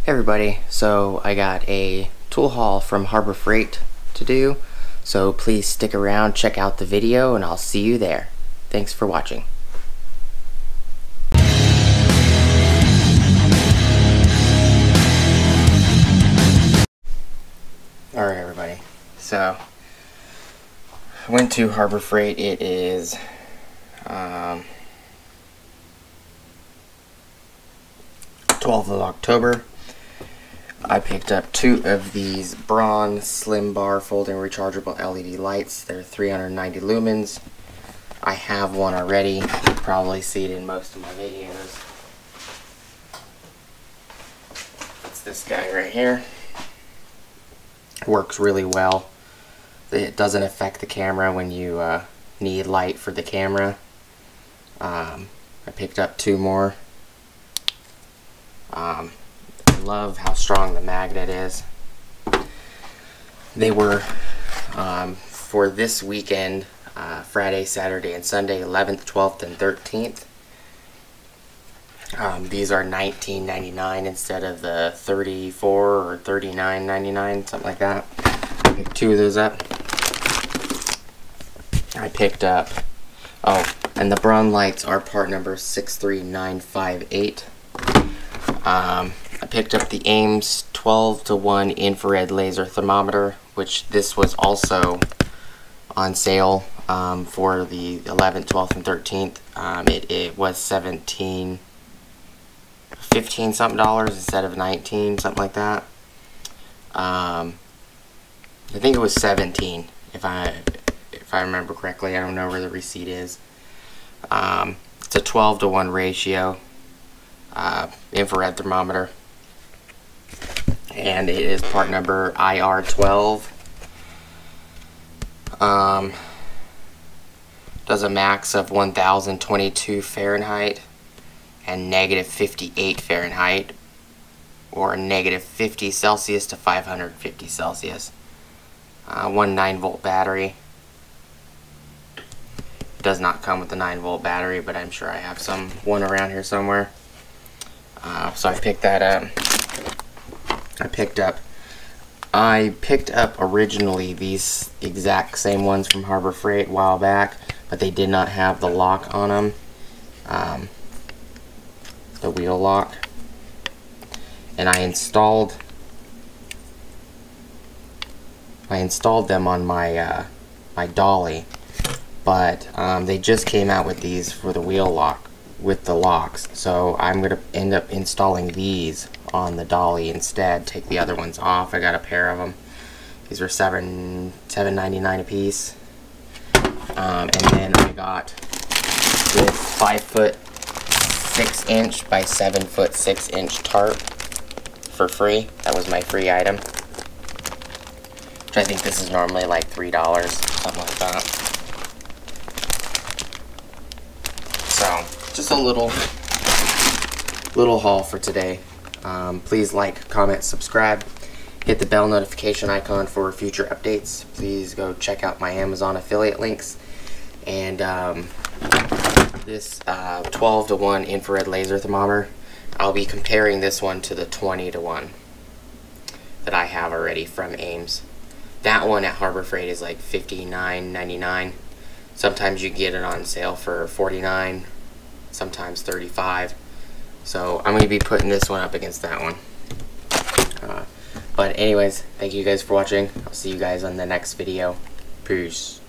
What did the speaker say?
Hey everybody, so I got a tool haul from Harbor Freight to do, so please stick around, check out the video, and I'll see you there. Thanks for watching. Alright everybody, so I went to Harbor Freight. It is 12th of October. I picked up 2 of these Braun slim bar folding rechargeable LED lights. They're 390 lumens. I have one already. You can probably see it in most of my videos. It's this guy right here. Works really well. It doesn't affect the camera when you need light for the camera. I picked up 2 more. I love how strong the magnet is. They were for this weekend, Friday, Saturday, and Sunday, 11th, 12th, and 13th. These are $19.99 instead of the $34 or $39.99, something like that. I picked 2 of those up. I picked up, and the Braun lights are part number 63958. I picked up the Ames 12-to-1 infrared laser thermometer, which this was also on sale for the 11th, 12th, and 13th. It was $15 something instead of 19, something like that. I think it was 17 if I remember correctly. I don't know where the receipt is. It's a 12-to-1 ratio infrared thermometer, and it is part number IR12. Does a max of 1022 Fahrenheit and -58 Fahrenheit, or -50 Celsius to 550 Celsius. 1 9-volt battery. It does not come with a 9-volt battery, but I'm sure I have one around here somewhere. So I picked that up. I picked up originally these exact same ones from Harbor Freight a while back, but they did not have the lock on them, the wheel lock. And I installed them on my my dolly, but they just came out with these for the wheel lock with the locks, so I'm gonna end up installing these on the dolly instead. Take the other ones off. I got a pair of them. These were $7.99 a piece. And then I got this 5-foot 6-inch by 7-foot 6-inch tarp for free. That was my free item, which I think this is normally like $3, something like that. So just a little haul for today. Please like, comment, subscribe, hit the bell notification icon for future updates. Please go check out my Amazon affiliate links. And this 12-to-1 infrared laser thermometer, I'll be comparing this one to the 20-to-1 that I have already from Ames. That one at Harbor Freight is like $59.99. Sometimes you get it on sale for $49, sometimes $35. So I'm going to be putting this one up against that one. But anyways, thank you guys for watching. I'll see you guys on the next video. Peace.